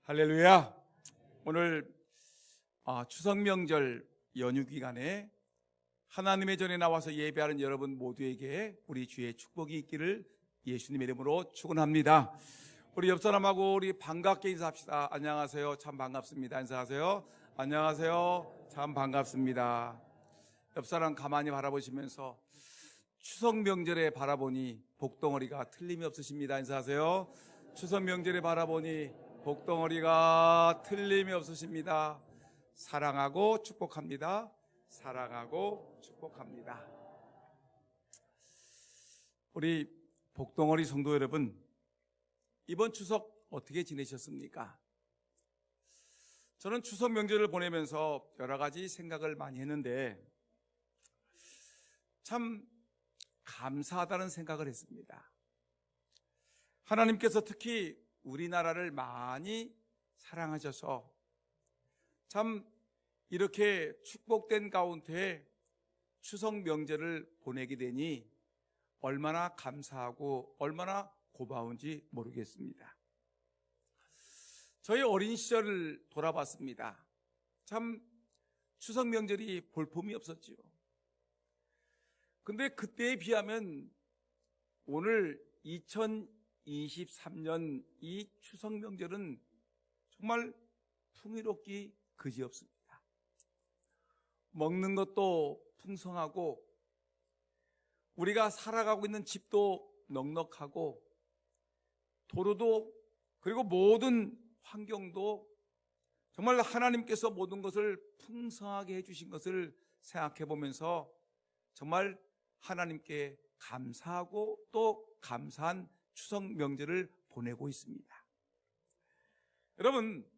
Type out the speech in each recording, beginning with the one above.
할렐루야. 오늘 추석 명절 연휴 기간에 하나님의 전에 나와서 예배하는 여러분 모두에게 우리 주의 축복이 있기를 예수님의 이름으로 축원합니다. 우리 옆 사람하고 우리 반갑게 인사합시다. 안녕하세요. 참 반갑습니다. 인사하세요. 안녕하세요. 참 반갑습니다. 옆 사람 가만히 바라보시면서 추석 명절에 바라보니 복덩어리가 틀림이 없으십니다. 인사하세요. 추석 명절에 바라보니 복덩어리가 틀림이 없으십니다. 사랑하고 축복합니다. 사랑하고 축복합니다. 우리 복덩어리 성도 여러분, 이번 추석 어떻게 지내셨습니까? 저는 추석 명절을 보내면서 여러 가지 생각을 많이 했는데 참 감사하다는 생각을 했습니다. 하나님께서 특히 우리나라를 많이 사랑하셔서 참 이렇게 축복된 가운데 추석 명절을 보내게 되니 얼마나 감사하고 얼마나 고마운지 모르겠습니다. 저희 어린 시절을 돌아봤습니다. 참 추석 명절이 볼품이 없었지요. 근데 그때에 비하면 오늘 2023년 이 추석 명절은 정말 풍요롭기 그지없습니다. 먹는 것도 풍성하고 우리가 살아가고 있는 집도 넉넉하고 도로도 그리고 모든 환경도 정말 하나님께서 모든 것을 풍성하게 해주신 것을 생각해 보면서 정말 하나님께 감사하고 또 감사한 추석 명절을 보내고 있습니다. 여러분,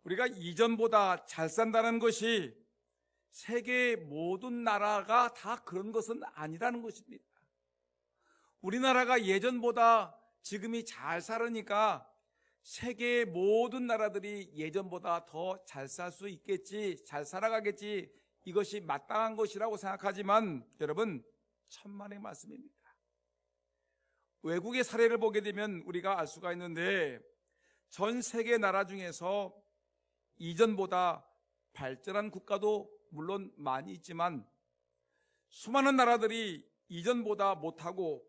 우리가 이전보다 잘 산다는 것이 세계의 모든 나라가 다 그런 것은 아니라는 것입니다. 우리나라가 예전보다 지금이 잘 살으니까 세계의 모든 나라들이 예전보다 더 잘 살 수 있겠지, 잘 살아가겠지, 이것이 마땅한 것이라고 생각하지만 여러분, 천만의 말씀입니다. 외국의 사례를 보게 되면 우리가 알 수가 있는데 전 세계 나라 중에서 이전보다 발전한 국가도 물론 많이 있지만 수많은 나라들이 이전보다 못하고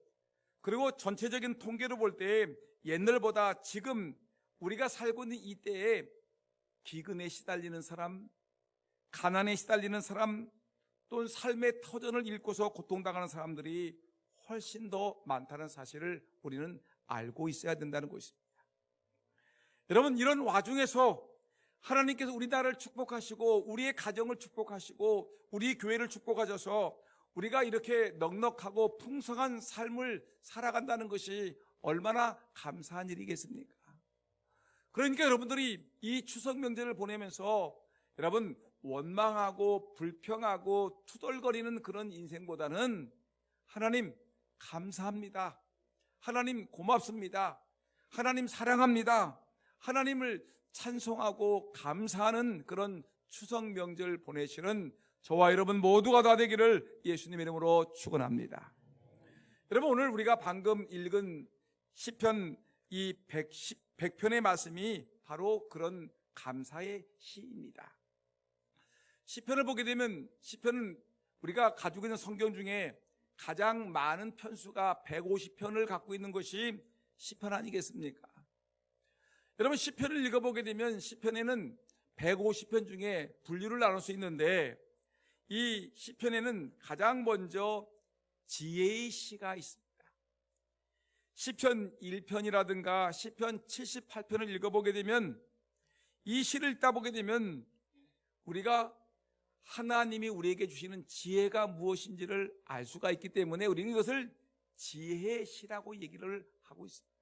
그리고 전체적인 통계로 볼 때 옛날보다 지금 우리가 살고 있는 이때에 기근에 시달리는 사람, 가난에 시달리는 사람, 또는 삶의 터전을 잃고서 고통당하는 사람들이 훨씬 더 많다는 사실을 우리는 알고 있어야 된다는 것입니다. 여러분, 이런 와중에서 하나님께서 우리나라를 축복하시고 우리의 가정을 축복하시고 우리 교회를 축복하셔서 우리가 이렇게 넉넉하고 풍성한 삶을 살아간다는 것이 얼마나 감사한 일이겠습니까? 그러니까 여러분들이 이 추석 명절을 보내면서 여러분 원망하고 불평하고 투덜거리는 그런 인생보다는 하나님 감사합니다. 하나님 고맙습니다. 하나님 사랑합니다. 하나님을 찬송하고 감사하는 그런 추석 명절 보내시는 저와 여러분 모두가 다 되기를 예수님의 이름으로 축원합니다. 여러분, 오늘 우리가 방금 읽은 시편 이 100편의 말씀이 바로 그런 감사의 시입니다. 시편을 보게 되면 시편은 우리가 가지고 있는 성경 중에 가장 많은 편수가 150편을 갖고 있는 것이 시편 아니겠습니까? 여러분, 시편을 읽어보게 되면 시편에는 150편 중에 분류를 나눌 수 있는데 이 시편에는 가장 먼저 지혜의 시가 있습니다. 시편 1편이라든가 시편 78편을 읽어보게 되면 이 시를 읽다 보게 되면 우리가 하나님이 우리에게 주시는 지혜가 무엇인지를 알 수가 있기 때문에 우리는 이것을 지혜의 시라고 얘기를 하고 있습니다.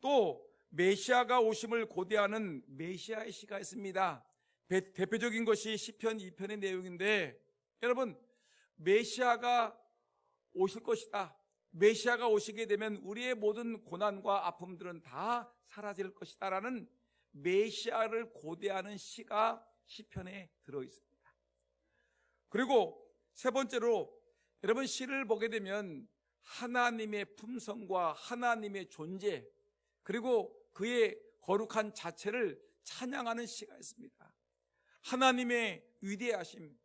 또 메시아가 오심을 고대하는 메시아의 시가 있습니다. 대표적인 것이 시편 2편의 내용인데 여러분, 메시아가 오실 것이다. 메시아가 오시게 되면 우리의 모든 고난과 아픔들은 다 사라질 것이다 라는 메시아를 고대하는 시가 시편에 들어있습니다. 그리고 세 번째로 여러분, 시를 보게 되면 하나님의 품성과 하나님의 존재 그리고 그의 거룩한 자체를 찬양하는 시가 있습니다. 하나님의 위대하심,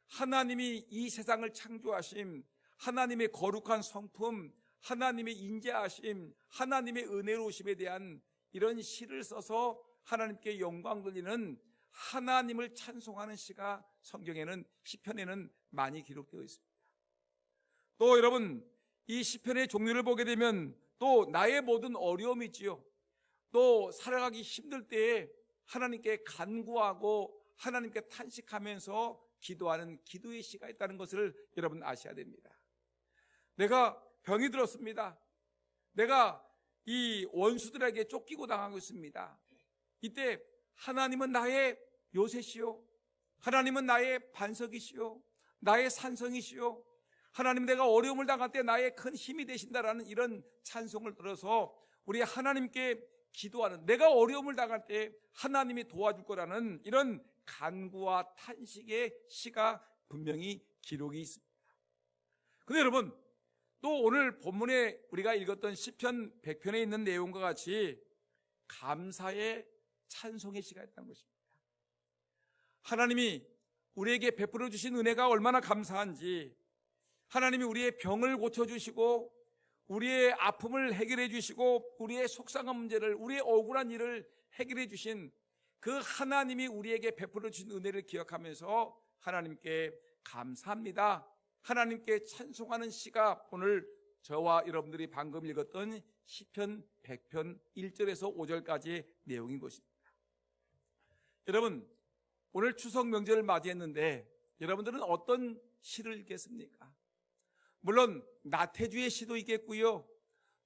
하나님이 이 세상을 창조하심, 하나님의 거룩한 성품, 하나님의 인자하심, 하나님의 은혜로우심에 대한 이런 시를 써서 하나님께 영광 돌리는 하나님을 찬송하는 시가 성경에는 시편에는 많이 기록되어 있습니다. 또 여러분, 이 시편의 종류를 보게 되면 또 나의 모든 어려움이 있지요. 또 살아가기 힘들 때에 하나님께 간구하고 하나님께 탄식하면서 기도하는 기도의 시가 있다는 것을 여러분 아셔야 됩니다. 내가 병이 들었습니다. 내가 이 원수들에게 쫓기고 당하고 있습니다. 이때 하나님은 나의 요새시요, 하나님은 나의 반석이시요, 나의 산성이시요, 하나님 내가 어려움을 당할 때 나의 큰 힘이 되신다라는 이런 찬송을 들어서 우리 하나님께 기도하는, 내가 어려움을 당할 때 하나님이 도와줄 거라는 이런 간구와 탄식의 시가 분명히 기록이 있습니다. 그런데 여러분, 또 오늘 본문에 우리가 읽었던 시편 100편에 있는 내용과 같이 감사의 찬송의 시가 있다는 것입니다. 하나님이 우리에게 베풀어 주신 은혜가 얼마나 감사한지, 하나님이 우리의 병을 고쳐주시고 우리의 아픔을 해결해 주시고 우리의 속상한 문제를, 우리의 억울한 일을 해결해 주신 그 하나님이 우리에게 베풀어 주신 은혜를 기억하면서 하나님께 감사합니다, 하나님께 찬송하는 시가 오늘 저와 여러분들이 방금 읽었던 시편 100편 1절에서 5절까지의 내용인 것입니다. 여러분, 오늘 추석 명절을 맞이했는데 여러분들은 어떤 시를 읽겠습니까? 물론 나태주의 시도 있겠고요,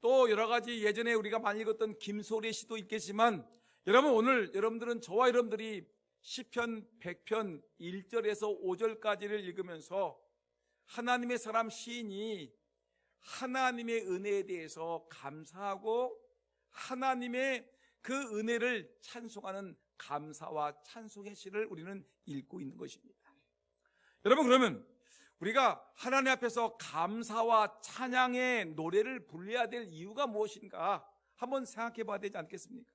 또 여러 가지 예전에 우리가 많이 읽었던 김소리의 시도 있겠지만, 여러분 오늘 여러분들은, 저와 여러분들이 시편 100편 1절에서 5절까지를 읽으면서 하나님의 사람 시인이 하나님의 은혜에 대해서 감사하고 하나님의 그 은혜를 찬송하는 감사와 찬송의 시를 우리는 읽고 있는 것입니다. 여러분, 그러면 우리가 하나님 앞에서 감사와 찬양의 노래를 불러야 될 이유가 무엇인가 한번 생각해 봐야 되지 않겠습니까?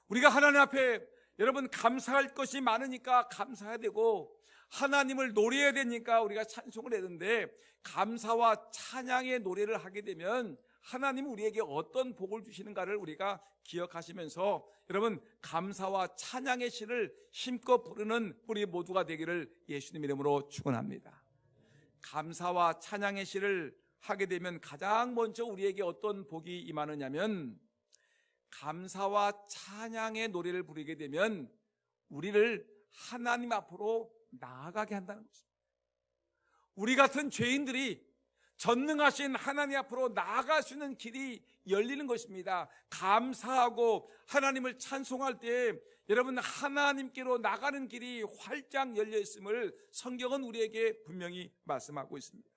우리가 하나님 앞에 여러분 감사할 것이 많으니까 감사해야 되고, 하나님을 노래해야 되니까 우리가 찬송을 해야 되는데, 감사와 찬양의 노래를 하게 되면 하나님이 우리에게 어떤 복을 주시는가를 우리가 기억하시면서 여러분 감사와 찬양의 시를 힘껏 부르는 우리 모두가 되기를 예수님 이름으로 축원합니다. 감사와 찬양의 시를 하게 되면 가장 먼저 우리에게 어떤 복이 임하느냐면, 감사와 찬양의 노래를 부르게 되면 우리를 하나님 앞으로 나아가게 한다는 것입니다. 우리 같은 죄인들이 전능하신 하나님 앞으로 나아갈 수 있는 길이 열리는 것입니다. 감사하고 하나님을 찬송할 때 여러분 하나님께로 나가는 길이 활짝 열려 있음을 성경은 우리에게 분명히 말씀하고 있습니다.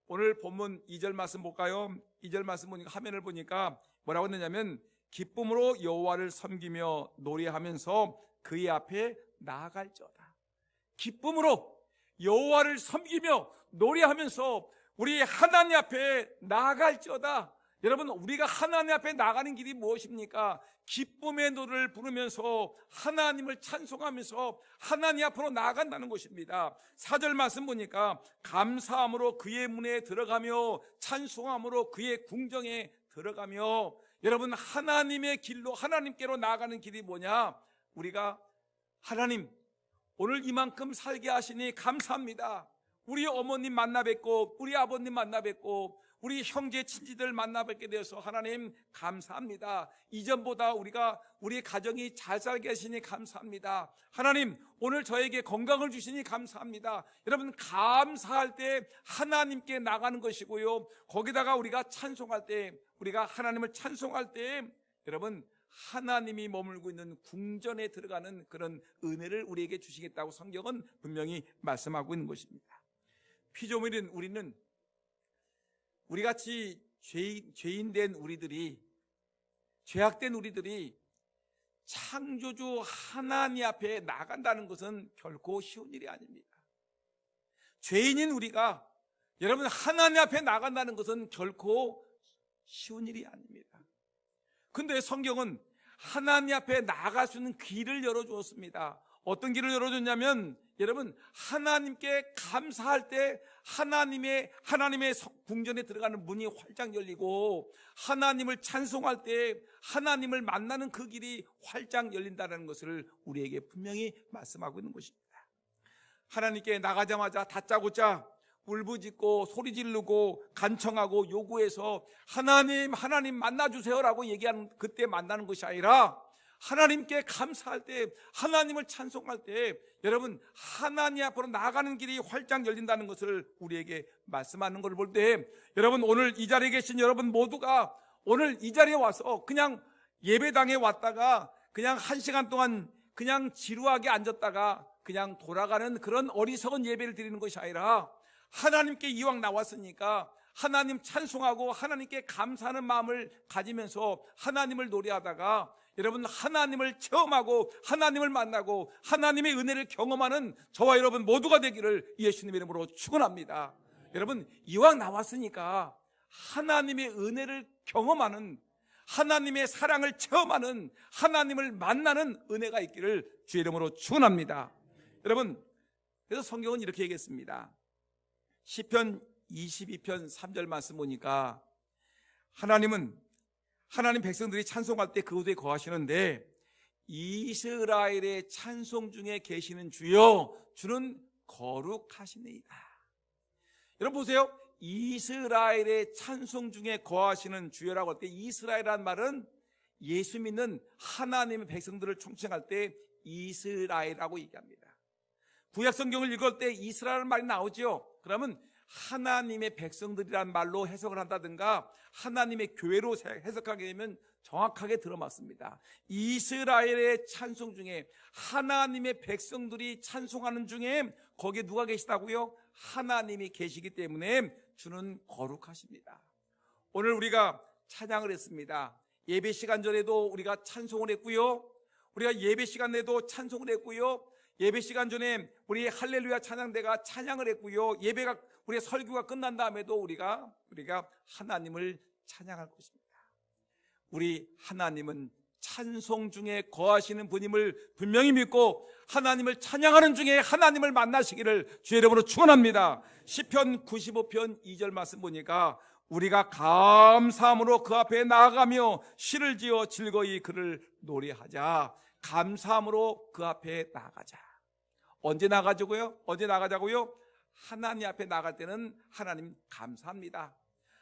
오늘 본문 2절 말씀 볼까요? 2절 말씀 보니까, 화면을 보니까 뭐라고 했느냐면, 기쁨으로 여호와를 섬기며 노래하면서 그의 앞에 나아갈지어다. 기쁨으로 여호와를 섬기며 노래하면서 우리 하나님 앞에 나아갈지어다. 여러분, 우리가 하나님 앞에 나가는 길이 무엇입니까? 기쁨의 노래를 부르면서 하나님을 찬송하면서 하나님 앞으로 나아간다는 것입니다. 4절 말씀 보니까 감사함으로 그의 문에 들어가며 찬송함으로 그의 궁정에 들어가며, 여러분 하나님의 길로, 하나님께로 나아가는 길이 뭐냐? 우리가 하나님 오늘 이만큼 살게 하시니 감사합니다. 우리 어머님 만나 뵙고 우리 아버님 만나 뵙고 우리 형제 친지들 만나 뵙게 되어서 하나님 감사합니다. 이전보다 우리 가정이 잘 살게 하시니 감사합니다. 하나님 오늘 저에게 건강을 주시니 감사합니다. 여러분 감사할 때 하나님께 나가는 것이고요, 거기다가 우리가 찬송할 때, 우리가 하나님을 찬송할 때 여러분 하나님이 머물고 있는 궁전에 들어가는 그런 은혜를 우리에게 주시겠다고 성경은 분명히 말씀하고 있는 것입니다. 피조물인 우리는, 우리같이 죄인된 우리들이, 죄악된 우리들이 창조주 하나님 앞에 나간다는 것은 결코 쉬운 일이 아닙니다. 죄인인 우리가 여러분 하나님 앞에 나간다는 것은 결코 쉬운 일이 아닙니다. 근데 성경은 하나님 앞에 나아갈 수 있는 길을 열어주었습니다. 어떤 길을 열어줬냐면, 여러분, 하나님께 감사할 때 하나님의 궁전에 들어가는 문이 활짝 열리고, 하나님을 찬송할 때 하나님을 만나는 그 길이 활짝 열린다는 것을 우리에게 분명히 말씀하고 있는 것입니다. 하나님께 나가자마자 다짜고짜 울부짖고 소리 지르고 간청하고 요구해서 하나님 만나주세요라고 얘기하는, 그때 만나는 것이 아니라 하나님께 감사할 때, 하나님을 찬송할 때, 여러분, 하나님 앞으로 나아가는 길이 활짝 열린다는 것을 우리에게 말씀하는 것을 볼 때, 여러분, 오늘 이 자리에 계신 여러분 모두가 오늘 이 자리에 와서 그냥 예배당에 왔다가 그냥 1시간 동안 그냥 지루하게 앉았다가 그냥 돌아가는 그런 어리석은 예배를 드리는 것이 아니라, 하나님께 이왕 나왔으니까 하나님 찬송하고 하나님께 감사하는 마음을 가지면서 하나님을 노래하다가, 여러분, 하나님을 체험하고 하나님을 만나고 하나님의 은혜를 경험하는 저와 여러분 모두가 되기를 예수님의 이름으로 축원합니다. 여러분, 이왕 나왔으니까 하나님의 은혜를 경험하는, 하나님의 사랑을 체험하는, 하나님을 만나는 은혜가 있기를 주의 이름으로 축원합니다. 여러분, 그래서 성경은 이렇게 얘기했습니다. 시편 22편 3절 말씀 보니까, 하나님 백성들이 찬송할 때 그곳에 거하시는데 이스라엘의 찬송 중에 계시는 주여, 주는 거룩하시니이다. 여러분 보세요. 이스라엘의 찬송 중에 거하시는 주여라고 할 때, 이스라엘이라는 말은 예수 믿는 하나님의 백성들을 총칭할 때 이스라엘이라고 얘기합니다. 구약 성경을 읽을 때 이스라엘 말이 나오죠. 그러면 하나님의 백성들이란 말로 해석을 한다든가 하나님의 교회로 해석하게 되면 정확하게 들어맞습니다. 이스라엘의 찬송 중에, 하나님의 백성들이 찬송하는 중에 거기에 누가 계시다고요? 하나님이 계시기 때문에 주는 거룩하십니다. 오늘 우리가 찬양을 했습니다. 예배 시간 전에도 우리가 찬송을 했고요, 우리가 예배 시간에도 찬송을 했고요, 예배 시간 전에 우리 할렐루야 찬양대가 찬양을 했고요, 우리의 설교가 끝난 다음에도 우리가 하나님을 찬양할 것입니다. 우리 하나님은 찬송 중에 거하시는 분임을 분명히 믿고 하나님을 찬양하는 중에 하나님을 만나시기를 주의 이름으로 축원합니다. 시편 95편 2절 말씀 보니까, 우리가 감사함으로 그 앞에 나아가며 시를 지어 즐거이 그를 노래하자. 감사함으로 그 앞에 나아가자. 언제 나가자고요? 하나님 앞에 나갈 때는 하나님 감사합니다.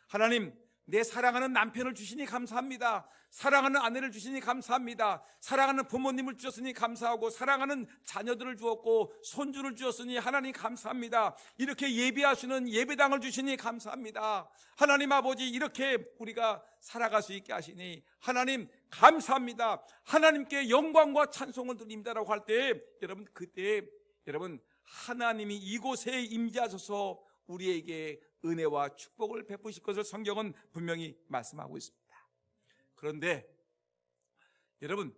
하나님, 내 사랑하는 남편을 주시니 감사합니다. 사랑하는 아내를 주시니 감사합니다. 사랑하는 부모님을 주셨으니 감사하고, 사랑하는 자녀들을 주었고 손주를 주었으니 하나님 감사합니다. 이렇게 예배하시는 예배당을 주시니 감사합니다. 하나님 아버지, 이렇게 우리가 살아갈 수 있게 하시니 하나님 감사합니다. 하나님께 영광과 찬송을 드립니다라고 할 때, 그때 하나님이 이곳에 임재하셔서 우리에게 은혜와 축복을 베푸실 것을 성경은 분명히 말씀하고 있습니다. 그런데 여러분,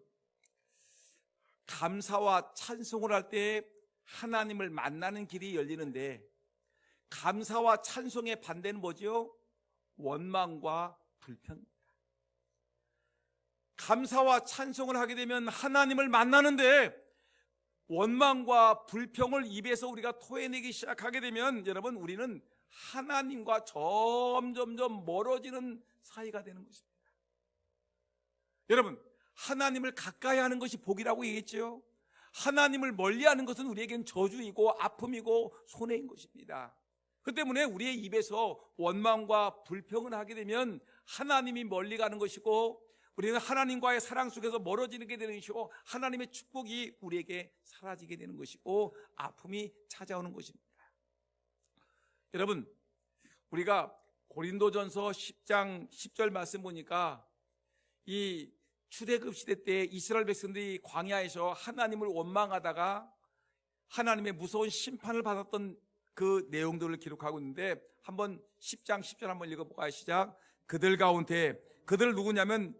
감사와 찬송을 할 때 하나님을 만나는 길이 열리는데, 감사와 찬송의 반대는 뭐죠? 원망과 불평입니다. 감사와 찬송을 하게 되면 하나님을 만나는데, 원망과 불평을 입에서 우리가 토해내기 시작하게 되면, 여러분, 우리는 하나님과 점점점 멀어지는 사이가 되는 것입니다. 여러분, 하나님을 가까이 하는 것이 복이라고 얘기했죠. 하나님을 멀리하는 것은 우리에겐 저주이고 아픔이고 손해인 것입니다. 그 때문에 우리의 입에서 원망과 불평을 하게 되면 하나님이 멀리 가는 것이고, 우리는 하나님과의 사랑 속에서 멀어지게 되는 것이고, 하나님의 축복이 우리에게 사라지게 되는 것이고, 아픔이 찾아오는 것입니다. 여러분, 우리가 고린도전서 10장 10절 말씀 보니까, 이 출애굽 시대 때 이스라엘 백성들이 광야에서 하나님을 원망하다가 하나님의 무서운 심판을 받았던 그 내용들을 기록하고 있는데, 한번 10장 10절 한번 읽어볼까요? 시작. 그들 가운데, 그들 누구냐면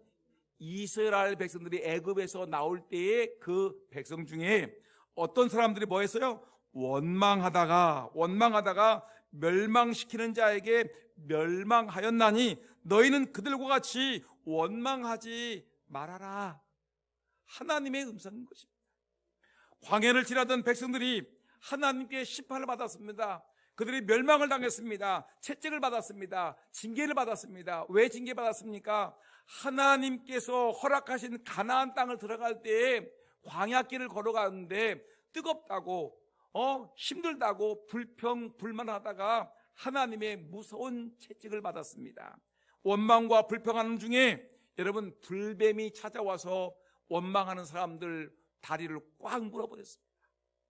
이스라엘 백성들이 애굽에서 나올 때의 그 백성 중에 어떤 사람들이 뭐 했어요? 원망하다가 멸망시키는 자에게 멸망하였나니 너희는 그들과 같이 원망하지 말아라. 하나님의 음성인 것입니다. 광야를 지나던 백성들이 하나님께 심판을 받았습니다. 그들이 멸망을 당했습니다. 채찍을 받았습니다. 징계를 받았습니다. 왜 징계받았습니까? 하나님께서 허락하신 가나안 땅을 들어갈 때에 광야길을 걸어가는데 뜨겁다고 힘들다고 불평불만하다가 하나님의 무서운 채찍을 받았습니다. 원망과 불평하는 중에 여러분, 불뱀이 찾아와서 원망하는 사람들 다리를 꽉 물어버렸습니다.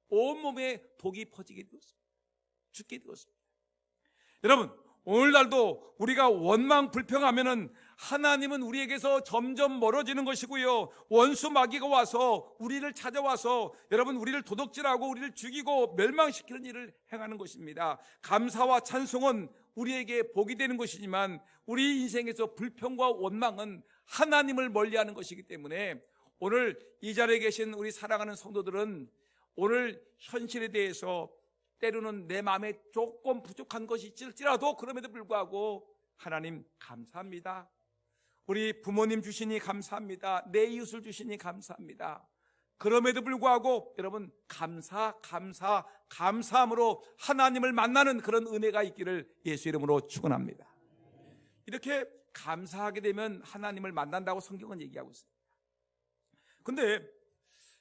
온몸에 독이 퍼지게 되었습니다. 죽게 되었습니다. 여러분, 오늘날도 우리가 원망 불평하면은 하나님은 우리에게서 점점 멀어지는 것이고요, 원수 마귀가 와서 우리를 찾아와서 여러분, 우리를 도둑질하고 우리를 죽이고 멸망시키는 일을 행하는 것입니다. 감사와 찬송은 우리에게 복이 되는 것이지만 우리 인생에서 불평과 원망은 하나님을 멀리하는 것이기 때문에 오늘 이 자리에 계신 우리 사랑하는 성도들은 오늘 현실에 대해서 때로는 내 마음에 조금 부족한 것이 있을지라도 그럼에도 불구하고 하나님 감사합니다. 우리 부모님 주시니 감사합니다. 내 이웃을 주시니 감사합니다. 그럼에도 불구하고 여러분, 감사함으로 하나님을 만나는 그런 은혜가 있기를 예수 이름으로 축원합니다. 이렇게 감사하게 되면 하나님을 만난다고 성경은 얘기하고 있습니다. 근데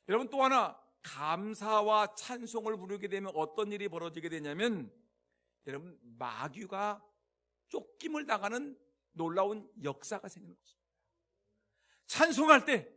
여러분, 또 하나 감사와 찬송을 부르게 되면 어떤 일이 벌어지게 되냐면 여러분, 마귀가 쫓김을 당하는 놀라운 역사가 생기는 것입니다. 찬송할 때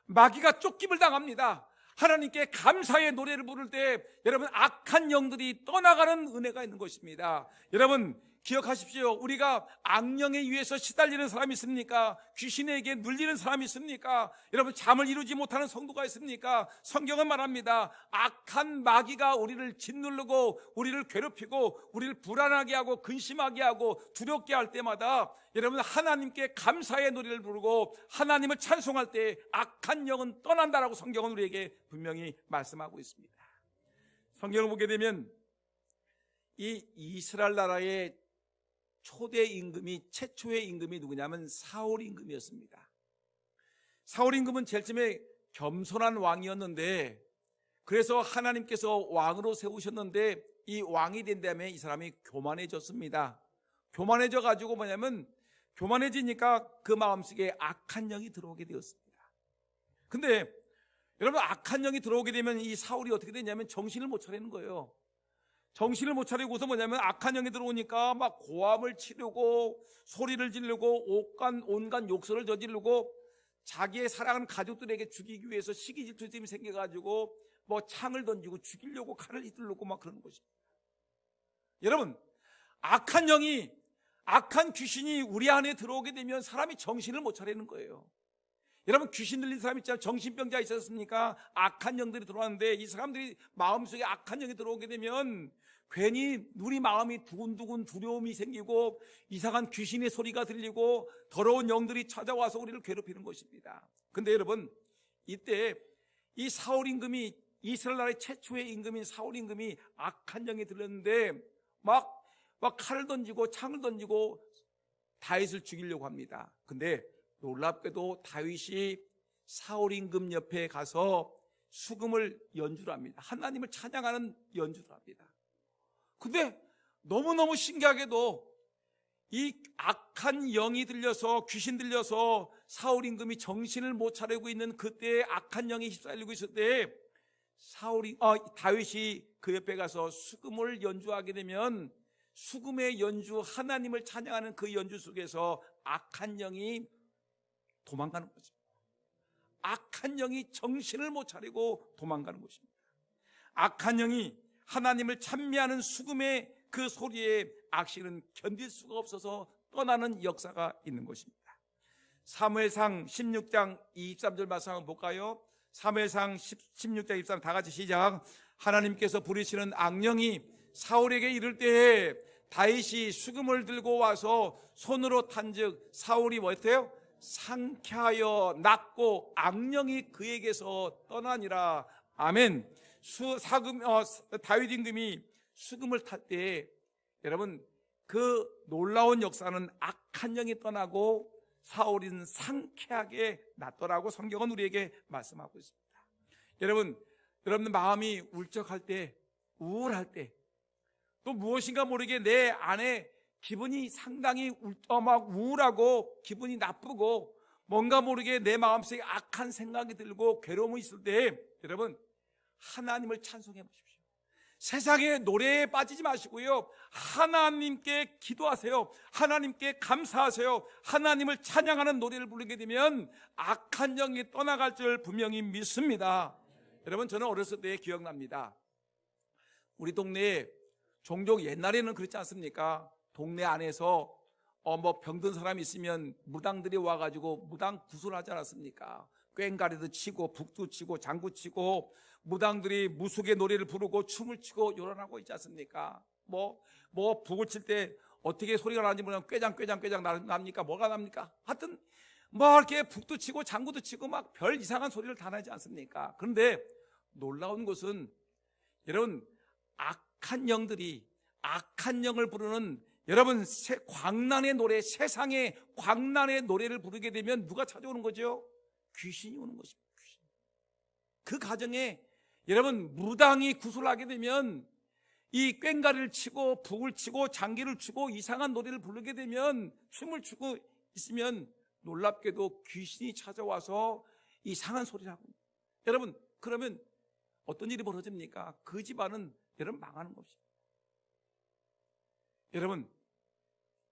마귀가 쫓김을 당합니다. 하나님께 감사의 노래를 부를 때 여러분, 악한 영들이 떠나가는 은혜가 있는 것입니다. 여러분, 기억하십시오. 우리가 악령에 의해서 시달리는 사람이 있습니까? 귀신에게 눌리는 사람이 있습니까? 여러분, 잠을 이루지 못하는 성도가 있습니까? 성경은 말합니다. 악한 마귀가 우리를 짓누르고 우리를 괴롭히고 우리를 불안하게 하고 근심하게 하고 두렵게 할 때마다 여러분, 하나님께 감사의 노래를 부르고 하나님을 찬송할 때 악한 영은 떠난다라고 성경은 우리에게 분명히 말씀하고 있습니다. 성경을 보게 되면 이 이스라엘 나라의 초대 임금이, 최초의 임금이 누구냐면 사울 임금이었습니다. 사울 임금은 제일 처음에 겸손한 왕이었는데, 그래서 하나님께서 왕으로 세우셨는데 이 왕이 된 다음에 이 사람이 교만해졌습니다. 교만해져 가지고 교만해지니까 그 마음속에 악한 영이 들어오게 되었습니다. 근데 여러분, 악한 영이 들어오게 되면 이 사울이 어떻게 되냐면 정신을 못 차리는 거예요. 정신을 못 차리고서 악한 영이 들어오니까 막 고함을 치르고 소리를 지르고 온갖 욕설을 저지르고 자기의 사랑하는 가족들에게 죽이기 위해서 시기질투심이 생겨가지고 창을 던지고 죽이려고 칼을 휘두르고 막 그러는 것입니다. 여러분, 악한 귀신이 우리 안에 들어오게 되면 사람이 정신을 못 차리는 거예요. 여러분, 귀신 들린 사람 있잖아요. 정신병자 있었습니까? 악한 영들이 들어왔는데 이 사람들이 마음속에 악한 영이 들어오게 되면 괜히 우리 마음이 두근두근 두려움이 생기고 이상한 귀신의 소리가 들리고 더러운 영들이 찾아와서 우리를 괴롭히는 것입니다. 근데 여러분, 이때 이 사울 임금이, 이스라엘 나라의 최초의 임금인 사울 임금이 악한 영이 들렸는데 막 칼을 던지고 창을 던지고 다윗을 죽이려고 합니다. 근데 놀랍게도 다윗이 사울 임금 옆에 가서 수금을 연주를 합니다. 하나님을 찬양하는 연주를 합니다. 근데 너무너무 신기하게도 이 악한 영이 들려서, 귀신 들려서 사울 임금이 정신을 못 차리고 있는 그때에 악한 영이 휩쓸리고 있을 때 다윗이 그 옆에 가서 수금을 연주하게 되면 수금의 연주, 하나님을 찬양하는 그 연주 속에서 악한 영이 도망가는 거죠. 악한 영이 정신을 못 차리고 도망가는 것입니다. 악한 영이 하나님을 찬미하는 수금의 그 소리에 악신은 견딜 수가 없어서 떠나는 역사가 있는 것입니다. 사무엘상 16장 23절 말씀 한번 볼까요? 사무엘상 16장 23절 다 같이 시작. 하나님께서 부리시는 악령이 사울에게 이를 때에 다윗이 수금을 들고 와서 손으로 탄즉 사울이 뭐였대요? 상쾌하여 낫고 악령이 그에게서 떠나니라. 아멘. 다윗 임금이 수금을 탈 때 여러분, 그 놀라운 역사는 악한 영이 떠나고 사울은 상쾌하게 낫더라고 성경은 우리에게 말씀하고 있습니다. 여러분 마음이 울적할 때, 우울할 때, 또 무엇인가 모르게 내 안에 기분이 상당히 막 우울하고 기분이 나쁘고 뭔가 모르게 내 마음속에 악한 생각이 들고 괴로움이 있을 때 여러분 하나님을 찬송해 보십시오. 세상의 노래에 빠지지 마시고요, 하나님께 기도하세요. 하나님께 감사하세요. 하나님을 찬양하는 노래를 부르게 되면 악한 영이 떠나갈 줄 분명히 믿습니다. 여러분, 저는 어렸을 때 기억납니다. 우리 동네에 종종 옛날에는 그렇지 않습니까? 동네 안에서 뭐 병든 사람이 있으면 무당들이 와가지고 무당 구슬하지 않았습니까? 꽹가리도 치고 북도 치고 장구 치고 무당들이 무속의 노래를 부르고 춤을 추고 요란하고 있지 않습니까? 뭐 북을 칠 때 어떻게 소리가 나는지 모르면 꾀장꾀장 납니까? 뭐가 납니까? 하여튼 뭐 이렇게 북도 치고 장구도 치고 막 별 이상한 소리를 다 나지 않습니까? 그런데 놀라운 것은 여러분, 악한 영들이 악한 영을 부르는 여러분 광란의 노래, 세상의 광란의 노래를 부르게 되면 누가 찾아오는 거죠? 귀신이 오는 것입니다. 귀신. 그 가정에 여러분 무당이 구슬하게 되면 이 꽹가리를 치고 북을 치고 장기를 치고 이상한 노래를 부르게 되면 춤을 추고 있으면 놀랍게도 귀신이 찾아와서 이상한 소리를 하고, 여러분 그러면 어떤 일이 벌어집니까? 그 집안은 여러분 망하는 것입니다. 여러분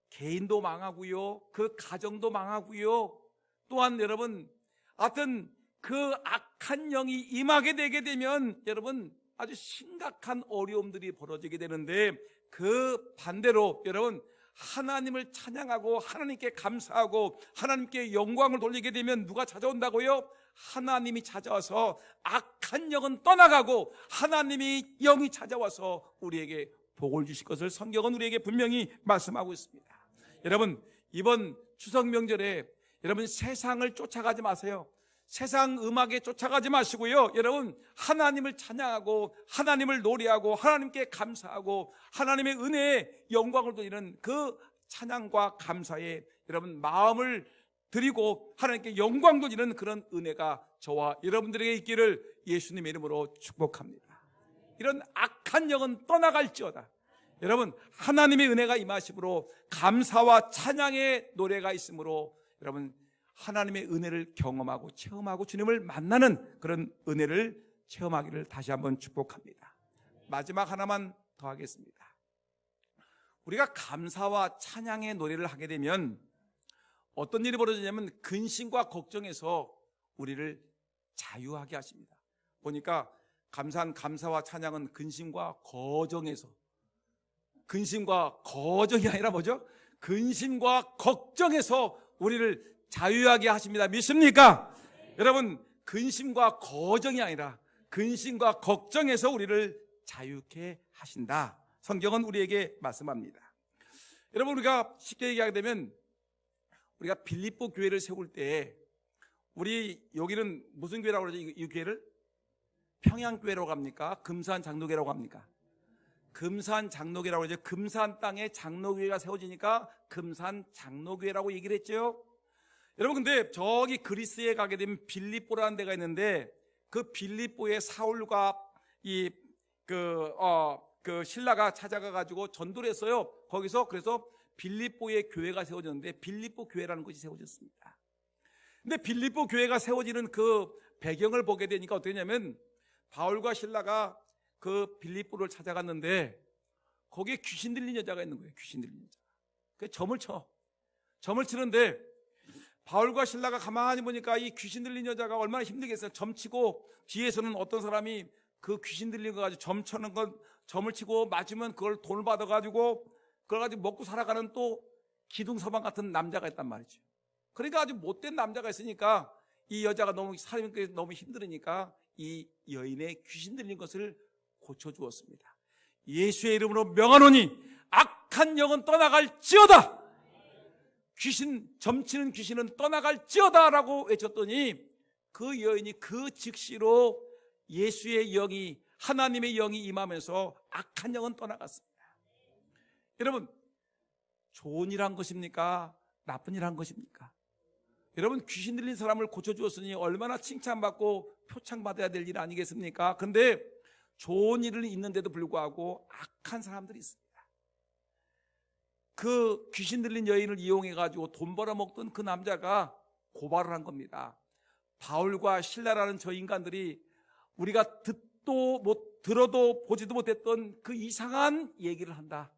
개인도 망하고요, 그 가정도 망하고요, 또한 여러분 하여튼 그 악한 영이 임하게 되게 되면 여러분 아주 심각한 어려움들이 벌어지게 되는데, 그 반대로 여러분 하나님을 찬양하고 하나님께 감사하고 하나님께 영광을 돌리게 되면 누가 찾아온다고요? 하나님이 찾아와서 악한 영은 떠나가고 하나님이 영이 찾아와서 우리에게 복을 주실 것을 성경은 우리에게 분명히 말씀하고 있습니다. 여러분 이번 추석 명절에 여러분 세상을 쫓아가지 마세요. 세상 음악에 쫓아가지 마시고요, 여러분 하나님을 찬양하고 하나님을 노래하고 하나님께 감사하고 하나님의 은혜에 영광을 돌리는 그 찬양과 감사에 여러분 마음을 드리고 하나님께 영광 돌리는 그런 은혜가 저와 여러분들에게 있기를 예수님의 이름으로 축복합니다. 이런 악한 영은 떠나갈지어다. 여러분 하나님의 은혜가 임하심으로 감사와 찬양의 노래가 있으므로 여러분 하나님의 은혜를 경험하고 체험하고 주님을 만나는 그런 은혜를 체험하기를 다시 한번 축복합니다. 마지막 하나만 더 하겠습니다. 우리가 감사와 찬양의 노래를 하게 되면 어떤 일이 벌어지냐면 근심과 걱정에서 우리를 자유하게 하십니다. 보니까 감사와 찬양은 근심과 거정에서, 근심과 거정이 아니라 뭐죠? 근심과 걱정에서 우리를 자유하게 하십니다. 믿습니까? 여러분 근심과 거정이 아니라 근심과 걱정에서 우리를 자유케 하신다. 성경은 우리에게 말씀합니다. 여러분 우리가 쉽게 얘기하게 되면 우리가 빌립보 교회를 세울 때 우리 여기는 무슨 교회라고 그러죠? 이 교회를 평양교회라고 합니까? 금산장로교회라고 합니까? 금산장로교회라고 그러죠. 금산 땅에 장로교회가 세워지니까 금산장로교회라고 얘기를 했죠. 여러분 근데 저기 그리스에 가게 되면 빌립보라는 데가 있는데 그 빌립보에 사울과 그 신라가 찾아가 가지고 전도를 했어요. 거기서 그래서 빌립보에 교회가 세워졌는데 빌립보 교회라는 곳이 세워졌습니다. 근데 빌립보 교회가 세워지는 그 배경을 보게 되니까 어떻게 되냐면 바울과 신라가 그 빌립보를 찾아갔는데 거기에 귀신 들린 여자가 있는 거예요. 귀신 들린 여자. 그 점을 치는데 바울과 신라가 가만히 보니까 이 귀신 들린 여자가 얼마나 힘들겠어요. 점치고 뒤에서는 어떤 사람이 그 귀신 들린 거 가지고 점쳐는 건 점을 치고 맞으면 그걸 돈을 받아가지고 그걸 가지고 먹고 살아가는 또 기둥서방 같은 남자가 있단 말이죠. 그러니까 아주 못된 남자가 있으니까 이 여자가 너무 힘들으니까 이 여인의 귀신 들린 것을 고쳐주었습니다. 예수의 이름으로 명하노니 악한 영은 떠나갈지어다. 점치는 귀신은 떠나갈지어다 라고 외쳤더니 그 여인이 그 즉시로 예수의 영이, 하나님의 영이 임하면서 악한 영은 떠나갔습니다. 여러분 좋은 일 한 것입니까? 나쁜 일 한 것입니까? 여러분, 귀신 들린 사람을 고쳐주었으니 얼마나 칭찬받고 표창받아야 될 일 아니겠습니까? 근데 좋은 일을 있는데도 불구하고 악한 사람들이 있습니다. 그 귀신 들린 여인을 이용해가지고 돈 벌어먹던 그 남자가 고발을 한 겁니다. 바울과 실라라는 저 인간들이 우리가 들어도 보지도 못했던 그 이상한 얘기를 한다.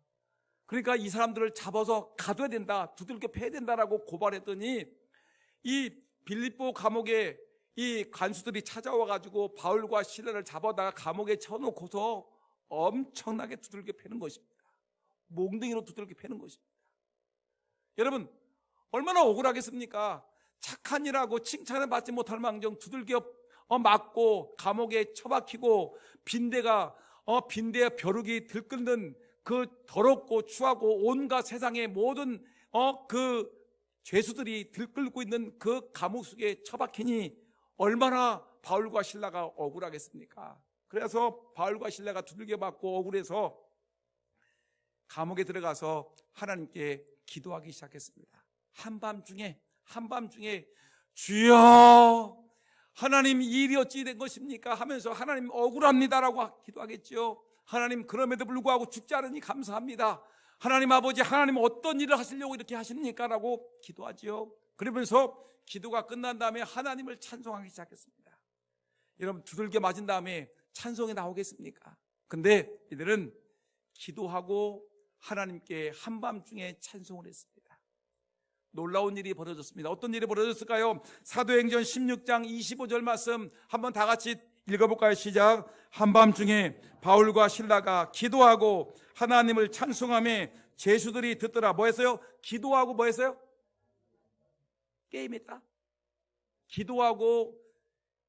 그러니까 이 사람들을 잡아서 가둬야 된다, 두들겨 패야 된다라고 고발했더니 이 빌립보 감옥에 이 간수들이 찾아와가지고 바울과 실라를 잡아다가 감옥에 쳐놓고서 엄청나게 두들겨 패는 것입니다. 몽둥이로 두들겨 패는 것입니다. 여러분, 얼마나 억울하겠습니까? 착한 일하고 칭찬을 받지 못할 망정 두들겨 맞고 감옥에 처박히고 빈대의 벼룩이 들끓는 그 더럽고 추하고 온갖 세상의 모든 그 죄수들이 들끓고 있는 그 감옥 속에 처박히니 얼마나 바울과 실라가 억울하겠습니까? 그래서 바울과 실라가 두들겨 맞고 억울해서 감옥에 들어가서 하나님께 기도하기 시작했습니다. 한밤중에 주여, 하나님, 이 일이 어찌 된 것입니까? 하면서 하나님 억울합니다라고 기도하겠죠. 하나님, 그럼에도 불구하고 죽지 않으니 감사합니다. 하나님 아버지, 하나님 어떤 일을 하시려고 이렇게 하십니까? 라고 기도하죠. 그러면서 기도가 끝난 다음에 하나님을 찬송하기 시작했습니다. 여러분, 두들겨 맞은 다음에 찬송이 나오겠습니까? 근데 이들은 기도하고 하나님께 한밤중에 찬송을 했습니다. 놀라운 일이 벌어졌습니다. 어떤 일이 벌어졌을까요? 사도행전 16장 25절 말씀 한번 다 같이 읽어볼까요? 시작. 한밤중에 바울과 실라가 기도하고 하나님을 찬송하며 제수들이 듣더라. 뭐 했어요? 기도하고 뭐 했어요? 게임했다. 기도하고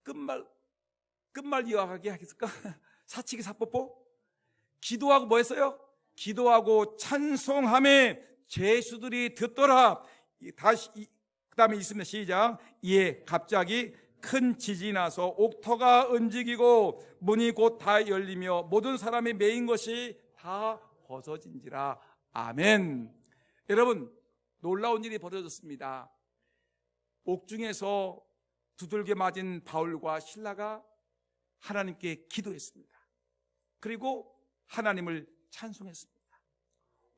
끝말 이어가게 하겠을까? 사치기 사뽀뽀? 기도하고 뭐 했어요? 기도하고 찬송하며 제수들이 듣더라. 다시 그 다음에 있습니다. 시작. 이에 갑자기 큰 지진이 나서 옥터가 움직이고 문이 곧 다 열리며 모든 사람이 메인 것이 다 벗어진지라. 아멘. 여러분, 놀라운 일이 벌어졌습니다. 옥중에서 두들겨 맞은 바울과 실라가 하나님께 기도했습니다. 그리고 하나님을 찬송했습니다.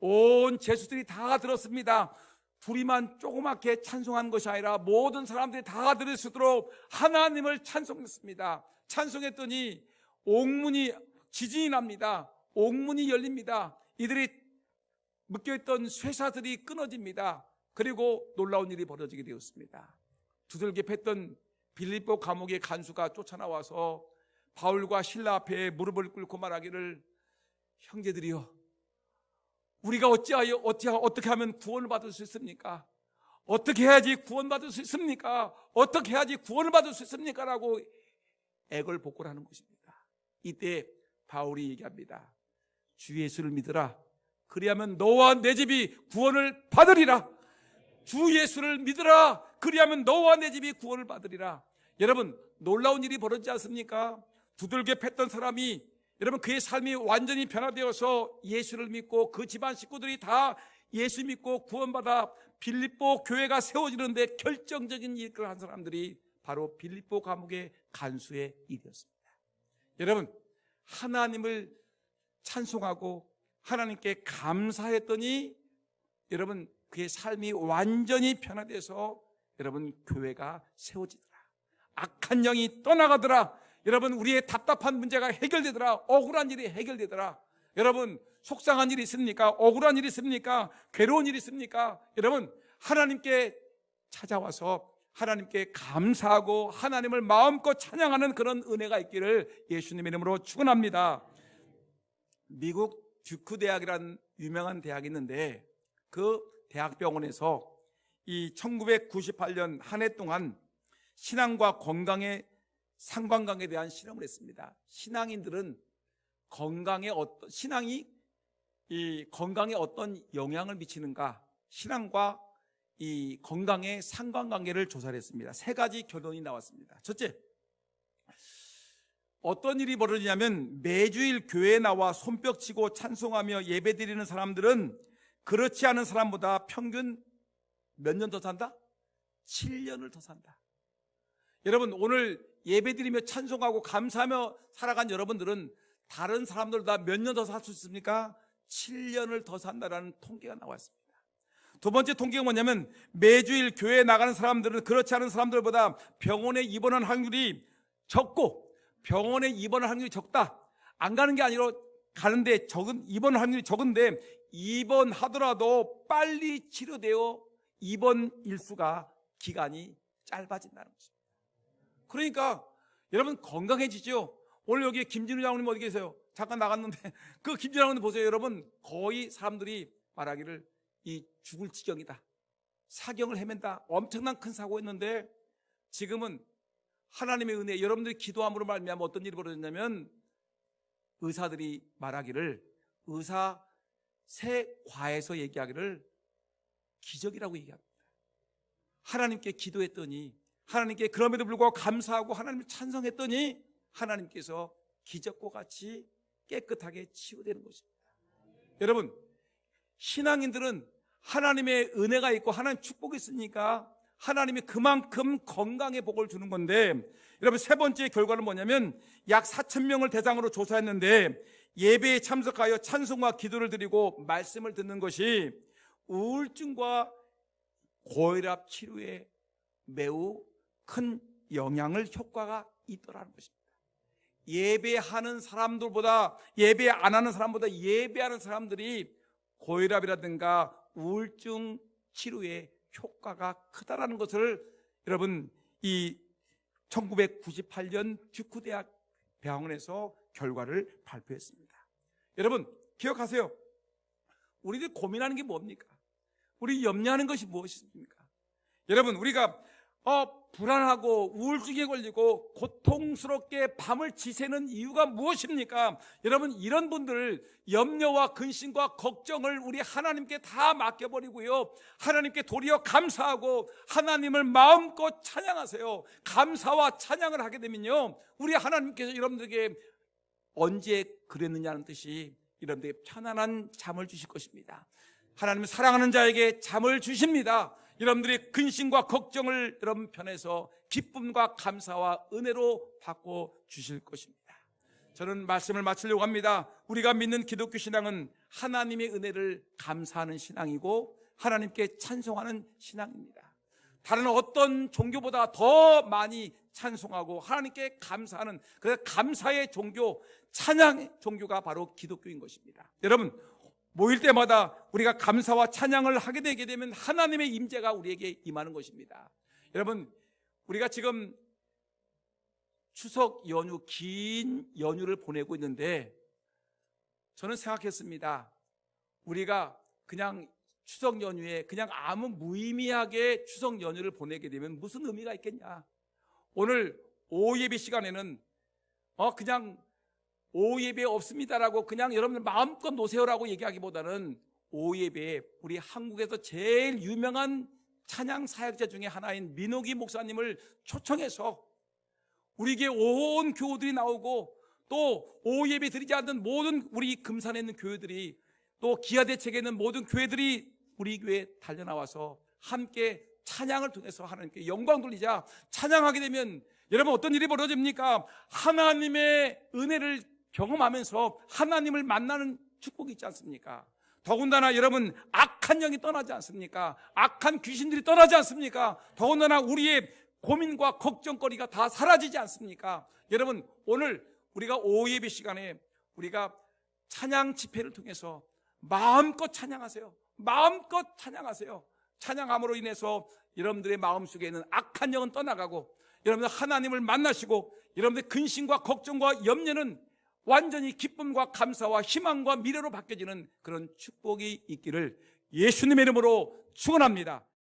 온 제수들이 다 들었습니다. 둘이만 조그맣게 찬송한 것이 아니라 모든 사람들이 다 들을 수 있도록 하나님을 찬송했습니다. 찬송했더니 옥문이 지진이 납니다. 옥문이 열립니다. 이들이 묶여있던 쇠사들이 끊어집니다. 그리고 놀라운 일이 벌어지게 되었습니다. 두들겨 팼던 빌립보 감옥의 간수가 쫓아나와서 바울과 실라 앞에 무릎을 꿇고 말하기를, 형제들이여, 우리가 어떻게 하면 구원을 받을 수 있습니까? 어떻게 해야지 구원받을 수 있습니까? 어떻게 해야지 구원을 받을 수 있습니까? 라고 애걸복걸하는 것입니다. 이때 바울이 얘기합니다. 주 예수를 믿으라. 그리하면 너와 내 집이 구원을 받으리라. 주 예수를 믿으라. 그리하면 너와 내 집이 구원을 받으리라. 여러분, 놀라운 일이 벌어지지 않습니까? 두들겨 팼던 사람이, 여러분, 그의 삶이 완전히 변화되어서 예수를 믿고 그 집안 식구들이 다 예수 믿고 구원받아 빌립보 교회가 세워지는데 결정적인 일을 한 사람들이 바로 빌립보 감옥의 간수의 일이었습니다. 여러분, 하나님을 찬송하고 하나님께 감사했더니 여러분, 그의 삶이 완전히 변화돼서 여러분, 교회가 세워지더라. 악한 영이 떠나가더라. 여러분, 우리의 답답한 문제가 해결되더라. 억울한 일이 해결되더라. 여러분, 속상한 일이 있습니까? 억울한 일이 있습니까? 괴로운 일이 있습니까? 여러분, 하나님께 찾아와서 하나님께 감사하고 하나님을 마음껏 찬양하는 그런 은혜가 있기를 예수님의 이름으로 축원합니다. 미국 듀크 대학이라는 유명한 대학이 있는데 그 대학병원에서 이 1998년 한 해 동안 신앙과 건강의 상관관계에 대한 실험을 했습니다. 신앙인들은 신앙이 이 건강에 어떤 영향을 미치는가, 신앙과 이 건강의 상관관계를 조사를 했습니다. 세 가지 결론이 나왔습니다. 첫째, 어떤 일이 벌어지냐면 매주일 교회에 나와 손뼉치고 찬송하며 예배드리는 사람들은 그렇지 않은 사람보다 평균 몇 년 더 산다? 7년을 더 산다. 여러분, 오늘 예배드리며 찬송하고 감사하며 살아간 여러분들은 다른 사람들보다 몇 년 더 살 수 있습니까? 7년을 더 산다라는 통계가 나와 있습니다. 두 번째 통계가 뭐냐면 매주일 교회에 나가는 사람들은 그렇지 않은 사람들보다 병원에 입원한 확률이 적고, 병원에 입원할 확률이 적다. 안 가는 게 아니라 가는데 입원 확률이 적은데 입원하더라도 빨리 치료되어 입원 일수가 기간이 짧아진다는 것입니다. 그러니까 여러분 건강해지죠. 오늘 여기 김진우 장로님 어디 계세요? 잠깐 나갔는데 그 김진우 장로님 보세요. 여러분 거의 사람들이 말하기를 이 죽을 지경이다, 사경을 헤맨다, 엄청난 큰 사고였는데 지금은 하나님의 은혜, 여러분들이 기도함으로 말미암아 어떤 일이 벌어졌냐면 의사들이 말하기를, 의사 새 과에서 얘기하기를 기적이라고 얘기합니다. 하나님께 기도했더니, 하나님께 그럼에도 불구하고 감사하고 하나님을 찬송했더니 하나님께서 기적과 같이 깨끗하게 치유되는 것입니다. 여러분, 신앙인들은 하나님의 은혜가 있고 하나님 축복이 있으니까 하나님이 그만큼 건강의 복을 주는 건데, 여러분 세 번째 결과는 뭐냐면 약 4,000명을 대상으로 조사했는데 예배에 참석하여 찬송과 기도를 드리고 말씀을 듣는 것이 우울증과 고혈압 치료에 매우 큰 영향을, 효과가 있더라는 것입니다. 예배하는 사람들보다, 예배 안 하는 사람보다 예배하는 사람들이 고혈압이라든가 우울증 치료에 효과가 크다라는 것을 여러분 이 1998년 듀크 대학 병원에서 결과를 발표했습니다. 여러분 기억하세요. 우리들 고민하는 게 뭡니까? 우리 염려하는 것이 무엇입니까? 여러분 우리가 불안하고 우울증에 걸리고 고통스럽게 밤을 지새는 이유가 무엇입니까? 여러분 이런 분들 염려와 근심과 걱정을 우리 하나님께 다 맡겨버리고요, 하나님께 도리어 감사하고 하나님을 마음껏 찬양하세요. 감사와 찬양을 하게 되면요, 우리 하나님께서 여러분들에게 언제 그랬느냐는 뜻이 여러분들에게 편안한 잠을 주실 것입니다. 하나님은 사랑하는 자에게 잠을 주십니다. 여러분들의 근심과 걱정을 여러분 편에서 기쁨과 감사와 은혜로 바꿔 주실 것입니다. 저는 말씀을 마치려고 합니다. 우리가 믿는 기독교 신앙은 하나님의 은혜를 감사하는 신앙이고 하나님께 찬송하는 신앙입니다. 다른 어떤 종교보다 더 많이 찬송하고 하나님께 감사하는, 그래서 감사의 종교, 찬양의 종교가 바로 기독교인 것입니다. 여러분 모일 때마다 우리가 감사와 찬양을 하게 되게 되면 하나님의 임재가 우리에게 임하는 것입니다. 여러분 우리가 지금 추석 연휴, 긴 연휴를 보내고 있는데 저는 생각했습니다. 우리가 그냥 추석 연휴에 그냥 아무 무의미하게 추석 연휴를 보내게 되면 무슨 의미가 있겠냐. 오늘 오후 예배 시간에는 그냥 오후 예배 없습니다라고 그냥 여러분들 마음껏 노세요라고 얘기하기보다는 오후 예배에 우리 한국에서 제일 유명한 찬양 사역자 중에 하나인 민옥이 목사님을 초청해서 우리 교회 온 교우들이 나오고 또 오후 예배 드리지 않는 모든 우리 금산에 있는 교회들이 또 기아대책에 있는 모든 교회들이 우리 교회에 달려나와서 함께 찬양을 통해서 하나님께 영광 돌리자. 찬양하게 되면 여러분 어떤 일이 벌어집니까? 하나님의 은혜를 경험하면서 하나님을 만나는 축복이 있지 않습니까? 더군다나 여러분 악한 영이 떠나지 않습니까? 악한 귀신들이 떠나지 않습니까? 더군다나 우리의 고민과 걱정거리가 다 사라지지 않습니까? 여러분 오늘 우리가 오후 예배 시간에 우리가 찬양 집회를 통해서 마음껏 찬양하세요. 마음껏 찬양하세요. 찬양함으로 인해서 여러분들의 마음속에 있는 악한 영은 떠나가고 여러분들 하나님을 만나시고 여러분들의 근심과 걱정과 염려는 완전히 기쁨과 감사와 희망과 미래로 바뀌어지는 그런 축복이 있기를 예수님의 이름으로 축원합니다.